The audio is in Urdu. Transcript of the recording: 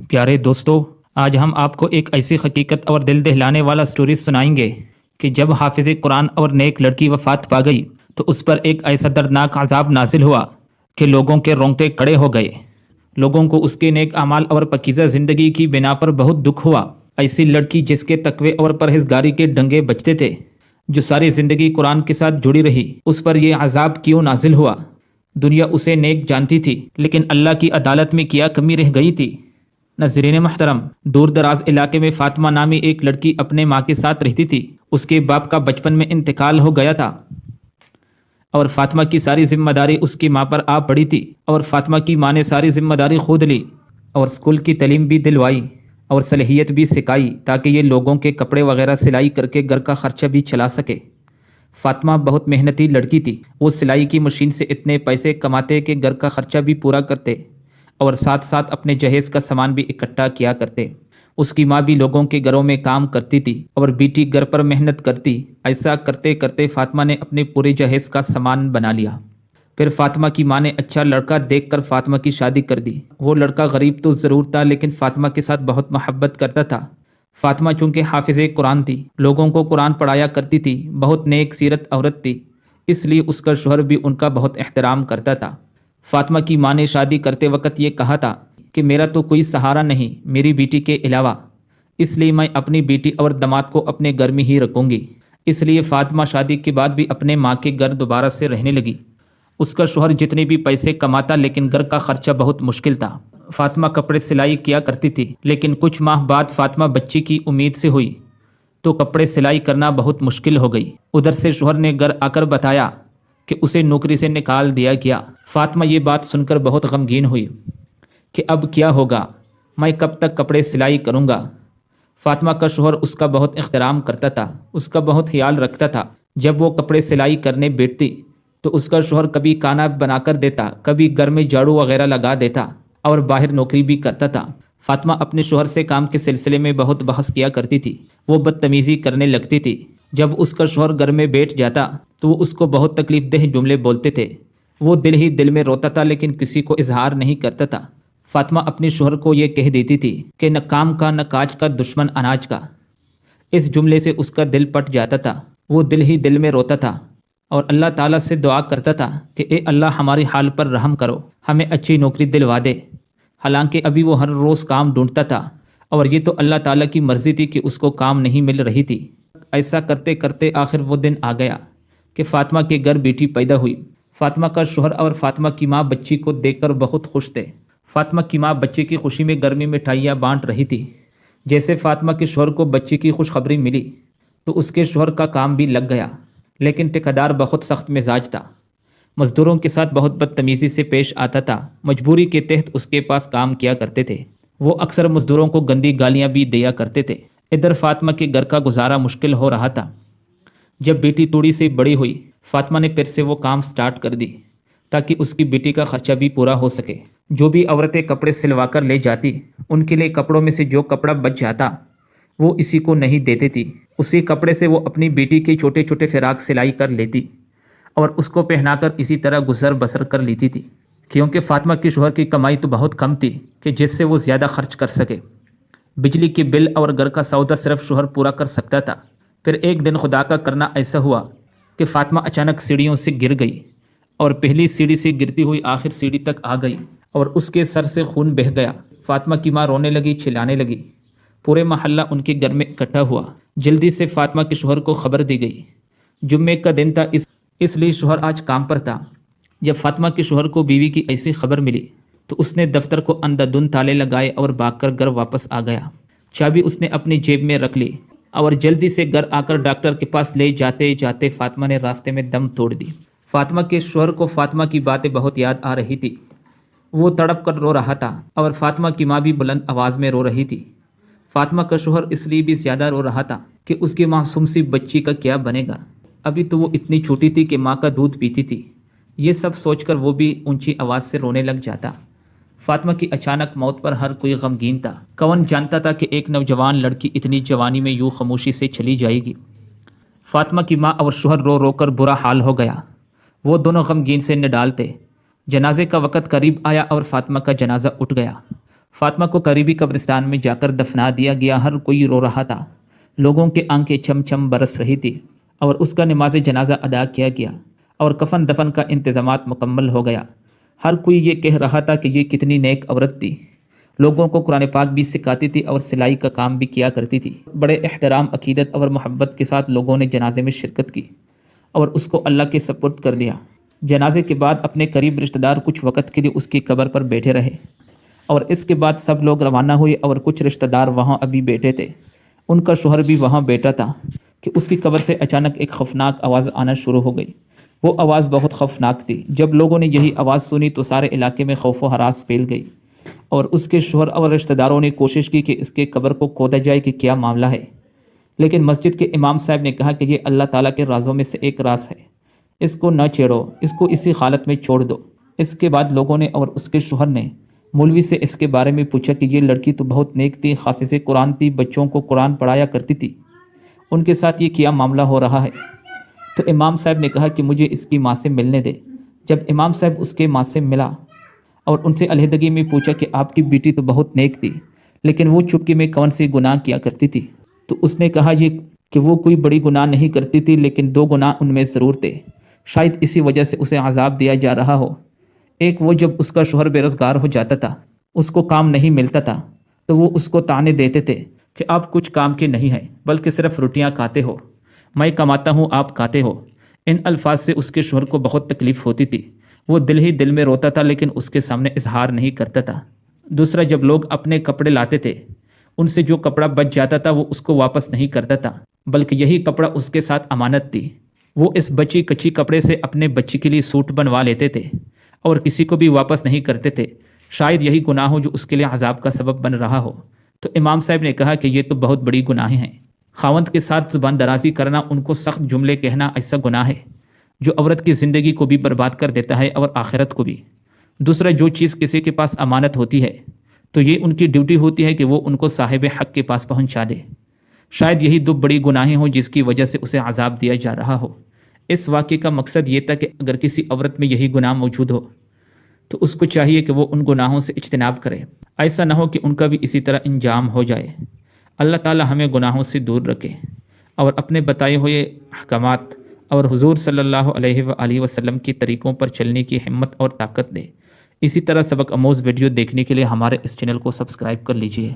پیارے دوستو، آج ہم آپ کو ایک ایسی حقیقت اور دل دہلانے والا سٹوری سنائیں گے کہ جب حافظ قرآن اور نیک لڑکی وفات پا گئی تو اس پر ایک ایسا دردناک عذاب نازل ہوا کہ لوگوں کے رونگٹے کھڑے ہو گئے۔ لوگوں کو اس کے نیک اعمال اور پاکیزہ زندگی کی بنا پر بہت دکھ ہوا۔ ایسی لڑکی جس کے تقوی اور پرہیزگاری کے ڈنگے بجتے تھے، جو ساری زندگی قرآن کے ساتھ جڑی رہی، اس پر یہ عذاب کیوں نازل ہوا؟ دنیا اسے نیک جانتی تھی، لیکن اللہ کی عدالت میں کیا کمی رہ گئی تھی؟ ناظرین محترم، دور دراز علاقے میں فاطمہ نامی ایک لڑکی اپنے ماں کے ساتھ رہتی تھی۔ اس کے باپ کا بچپن میں انتقال ہو گیا تھا اور فاطمہ کی ساری ذمہ داری اس کی ماں پر آ پڑی تھی، اور فاطمہ کی ماں نے ساری ذمہ داری خود لی اور اسکول کی تعلیم بھی دلوائی اور صلاحیت بھی سکھائی تاکہ یہ لوگوں کے کپڑے وغیرہ سلائی کر کے گھر کا خرچہ بھی چلا سکے۔ فاطمہ بہت محنتی لڑکی تھی۔ وہ سلائی کی مشین سے اتنے پیسے کماتے کہ گھر کا خرچہ بھی پورا کرتے اور ساتھ ساتھ اپنے جہیز کا سامان بھی اکٹھا کیا کرتے۔ اس کی ماں بھی لوگوں کے گھروں میں کام کرتی تھی اور بیٹی گھر پر محنت کرتی۔ ایسا کرتے کرتے فاطمہ نے اپنے پورے جہیز کا سامان بنا لیا۔ پھر فاطمہ کی ماں نے اچھا لڑکا دیکھ کر فاطمہ کی شادی کر دی۔ وہ لڑکا غریب تو ضرور تھا، لیکن فاطمہ کے ساتھ بہت محبت کرتا تھا۔ فاطمہ چونکہ حافظ قرآن تھی، لوگوں کو قرآن پڑھایا کرتی تھی، بہت نیک سیرت عورت تھی، اس لیے اس کا شوہر بھی ان کا بہت احترام کرتا تھا۔ فاطمہ کی ماں نے شادی کرتے وقت یہ کہا تھا کہ میرا تو کوئی سہارا نہیں میری بیٹی کے علاوہ، اس لیے میں اپنی بیٹی اور داماد کو اپنے گھر میں ہی رکھوں گی۔ اس لیے فاطمہ شادی کے بعد بھی اپنے ماں کے گھر دوبارہ سے رہنے لگی۔ اس کا شوہر جتنے بھی پیسے کماتا، لیکن گھر کا خرچہ بہت مشکل تھا۔ فاطمہ کپڑے سلائی کیا کرتی تھی، لیکن کچھ ماہ بعد فاطمہ بچی کی امید سے ہوئی تو کپڑے سلائی کرنا بہت مشکل ہو گئی۔ ادھر سے شوہر نے گھر آ کر بتایا کہ اسے نوکری سے نکال دیا گیا۔ فاطمہ یہ بات سن کر بہت غمگین ہوئی کہ اب کیا ہوگا، میں کب تک کپڑے سلائی کروں گا؟ فاطمہ کا شوہر اس کا بہت احترام کرتا تھا، اس کا بہت خیال رکھتا تھا۔ جب وہ کپڑے سلائی کرنے بیٹھتی تو اس کا شوہر کبھی کھانا بنا کر دیتا، کبھی گھر میں جھاڑو وغیرہ لگا دیتا اور باہر نوکری بھی کرتا تھا۔ فاطمہ اپنے شوہر سے کام کے سلسلے میں بہت بحث کیا کرتی تھی، وہ بدتمیزی کرنے لگتی تھی۔ جب اس کا شوہر گھر میں بیٹھ جاتا تو وہ اس کو بہت تکلیف دہ جملے بولتے تھے۔ وہ دل ہی دل میں روتا تھا، لیکن کسی کو اظہار نہیں کرتا تھا۔ فاطمہ اپنے شوہر کو یہ کہہ دیتی تھی کہ نہ کام کا نہ کاج کا، دشمن اناج کا۔ اس جملے سے اس کا دل پٹ جاتا تھا، وہ دل ہی دل میں روتا تھا اور اللہ تعالیٰ سے دعا کرتا تھا کہ اے اللہ ہماری حال پر رحم کرو، ہمیں اچھی نوکری دلوا دے۔ حالانکہ ابھی وہ ہر روز کام ڈھونڈتا تھا اور یہ تو اللہ تعالیٰ کی مرضی تھی کہ اس کو کام نہیں مل رہی تھی۔ ایسا کرتے کرتے آخر وہ دن آ گیا کہ فاطمہ کے گھر بیٹی پیدا ہوئی۔ فاطمہ کا شوہر اور فاطمہ کی ماں بچی کو دیکھ کر بہت خوش تھے۔ فاطمہ کی ماں بچے کی خوشی میں گھر میں مٹھائیاں بانٹ رہی تھی۔ جیسے فاطمہ کے شوہر کو بچے کی خوشخبری ملی تو اس کے شوہر کا کام بھی لگ گیا، لیکن ٹھیکیدار بہت سخت مزاج تھا، مزدوروں کے ساتھ بہت بدتمیزی سے پیش آتا تھا۔ مجبوری کے تحت اس کے پاس کام کیا کرتے تھے۔ وہ اکثر مزدوروں کو گندی گالیاں بھی دیا کرتے تھے۔ ادھر فاطمہ کے گھر کا گزارا مشکل ہو رہا تھا۔ جب بیٹی تھوڑی سی بڑی ہوئی، فاطمہ نے پھر سے وہ کام سٹارٹ کر دی تاکہ اس کی بیٹی کا خرچہ بھی پورا ہو سکے۔ جو بھی عورتیں کپڑے سلوا کر لے جاتی، ان کے لیے کپڑوں میں سے جو کپڑا بچ جاتا وہ اسی کو نہیں دیتی تھی۔ اسی کپڑے سے وہ اپنی بیٹی کے چھوٹے چھوٹے فراق سلائی کر لیتی اور اس کو پہنا کر اسی طرح گزر بسر کر لیتی تھی، کیونکہ فاطمہ کے شوہر کی کمائی تو بہت کم تھی کہ جس سے وہ زیادہ خرچ کر سکے۔ بجلی کے بل اور گھر کا سودا صرف شوہر پورا کر سکتا تھا۔ پھر ایک دن خدا کا کرنا ایسا ہوا کہ فاطمہ اچانک سیڑھیوں سے گر گئی اور پہلی سیڑھی سے گرتی ہوئی آخر سیڑھی تک آ گئی اور اس کے سر سے خون بہہ گیا۔ فاطمہ کی ماں رونے لگی، چلانے لگی۔ پورے محلہ ان کے گھر میں اکٹھا ہوا۔ جلدی سے فاطمہ کے شوہر کو خبر دی گئی۔ جمعے کا دن تھا، اس لیے شوہر آج کام پر تھا۔ جب فاطمہ کے شوہر کو بیوی کی ایسی خبر ملی تو اس نے دفتر کو اندھا دھند تالے لگائے اور بھاگ کر گھر واپس آ گیا۔ چابی اس نے اپنی جیب میں رکھ لی اور جلدی سے گھر آ کر ڈاکٹر کے پاس لے جاتے جاتے فاطمہ نے راستے میں دم توڑ دی۔ فاطمہ کے شوہر کو فاطمہ کی باتیں بہت یاد آ رہی تھی۔ وہ تڑپ کر رو رہا تھا اور فاطمہ کی ماں بھی بلند آواز میں رو رہی تھی۔ فاطمہ کا شوہر اس لیے بھی زیادہ رو رہا تھا کہ اس کی معصوم سی بچی کا کیا بنے گا۔ ابھی تو وہ اتنی چھوٹی تھی کہ ماں کا دودھ پیتی تھی۔ یہ سب سوچ کر وہ بھی اونچی آواز سے رونے لگ جاتا۔ فاطمہ کی اچانک موت پر ہر کوئی غمگین تھا۔ کون جانتا تھا کہ ایک نوجوان لڑکی اتنی جوانی میں یوں خاموشی سے چلی جائے گی۔ فاطمہ کی ماں اور شوہر رو رو کر برا حال ہو گیا۔ وہ دونوں غمگین سے نڈال تھے۔ جنازے کا وقت قریب آیا اور فاطمہ کا جنازہ اٹھ گیا۔ فاطمہ کو قریبی قبرستان میں جا کر دفنا دیا گیا۔ ہر کوئی رو رہا تھا، لوگوں کے آنکھیں چھم چھم برس رہی تھی، اور اس کا نماز جنازہ ادا کیا گیا اور کفن دفن کا انتظامات مکمل ہو گیا۔ ہر کوئی یہ کہہ رہا تھا کہ یہ کتنی نیک عورت تھی، لوگوں کو قرآن پاک بھی سکھاتی تھی اور سلائی کا کام بھی کیا کرتی تھی۔ بڑے احترام، عقیدت اور محبت کے ساتھ لوگوں نے جنازے میں شرکت کی اور اس کو اللہ کے سپرد کر دیا۔ جنازے کے بعد اپنے قریب رشتہ دار کچھ وقت کے لیے اس کی قبر پر بیٹھے رہے، اور اس کے بعد سب لوگ روانہ ہوئے اور کچھ رشتہ دار وہاں ابھی بیٹھے تھے۔ ان کا شوہر بھی وہاں بیٹھا تھا کہ اس کی قبر سے اچانک ایک خوفناک آواز آنا شروع ہو گئی۔ وہ آواز بہت خوفناک تھی۔ جب لوگوں نے یہی آواز سنی تو سارے علاقے میں خوف و ہراس پھیل گئی، اور اس کے شوہر اور رشتہ داروں نے کوشش کی کہ اس کے قبر کو کھودا جائے کہ کیا معاملہ ہے، لیکن مسجد کے امام صاحب نے کہا کہ یہ اللہ تعالیٰ کے رازوں میں سے ایک راز ہے، اس کو نہ چھیڑو، اس کو اسی حالت میں چھوڑ دو۔ اس کے بعد لوگوں نے اور اس کے شوہر نے مولوی سے اس کے بارے میں پوچھا کہ یہ لڑکی تو بہت نیک تھی، حافظ قرآن تھی، بچوں کو قرآن پڑھایا کرتی تھی، ان کے ساتھ یہ کیا معاملہ ہو رہا ہے؟ تو امام صاحب نے کہا کہ مجھے اس کی ماں سے ملنے دے۔ جب امام صاحب اس کے ماں سے ملا اور ان سے علیحدگی میں پوچھا کہ آپ کی بیٹی تو بہت نیک تھی، لیکن وہ چپکے میں کون سے گناہ کیا کرتی تھی؟ تو اس نے کہا یہ کہ وہ کوئی بڑی گناہ نہیں کرتی تھی، لیکن 2 گناہ ان میں ضرور تھے، شاید اسی وجہ سے اسے عذاب دیا جا رہا ہو۔ ایک وہ جب اس کا شوہر بے روزگار ہو جاتا تھا، اس کو کام نہیں ملتا تھا، تو وہ اس کو طعنے دیتے تھے کہ آپ کچھ کام کے نہیں ہیں، بلکہ صرف روٹیاں کھاتے ہو، میں کماتا ہوں آپ کھاتے ہو۔ ان الفاظ سے اس کے شوہر کو بہت تکلیف ہوتی تھی، وہ دل ہی دل میں روتا تھا، لیکن اس کے سامنے اظہار نہیں کرتا تھا۔ دوسرا، جب لوگ اپنے کپڑے لاتے تھے، ان سے جو کپڑا بچ جاتا تھا وہ اس کو واپس نہیں کرتا تھا، بلکہ یہی کپڑا اس کے ساتھ امانت تھی۔ وہ اس بچی کچی کپڑے سے اپنے بچی کے لیے سوٹ بنوا لیتے تھے اور کسی کو بھی واپس نہیں کرتے تھے، شاید یہی گناہ ہو جو اس کے لیے عذاب کا سبب بن رہا ہو۔ تو امام صاحب نے کہا کہ یہ تو بہت بڑی گناہیں ہیں۔ خاوند کے ساتھ زبان درازی کرنا، ان کو سخت جملے کہنا، ایسا گناہ ہے جو عورت کی زندگی کو بھی برباد کر دیتا ہے اور آخرت کو بھی۔ دوسرا، جو چیز کسی کے پاس امانت ہوتی ہے تو یہ ان کی ڈیوٹی ہوتی ہے کہ وہ ان کو صاحب حق کے پاس پہنچا دے۔ شاید یہی 2 بڑی گناہیں ہوں جس کی وجہ سے اسے عذاب دیا جا رہا ہو۔ اس واقعے کا مقصد یہ تھا کہ اگر کسی عورت میں یہی گناہ موجود ہو تو اس کو چاہیے کہ وہ ان گناہوں سے اجتناب کرے، ایسا نہ ہو کہ ان کا بھی اسی طرح انجام ہو جائے۔ اللہ تعالی ہمیں گناہوں سے دور رکھے اور اپنے بتائے ہوئے احکامات اور حضور صلی اللہ علیہ وآلہ وسلم کی طریقوں پر چلنے کی ہمت اور طاقت دے۔ اسی طرح سبق آموز ویڈیو دیکھنے کے لیے ہمارے اس چینل کو سبسکرائب کر لیجئے۔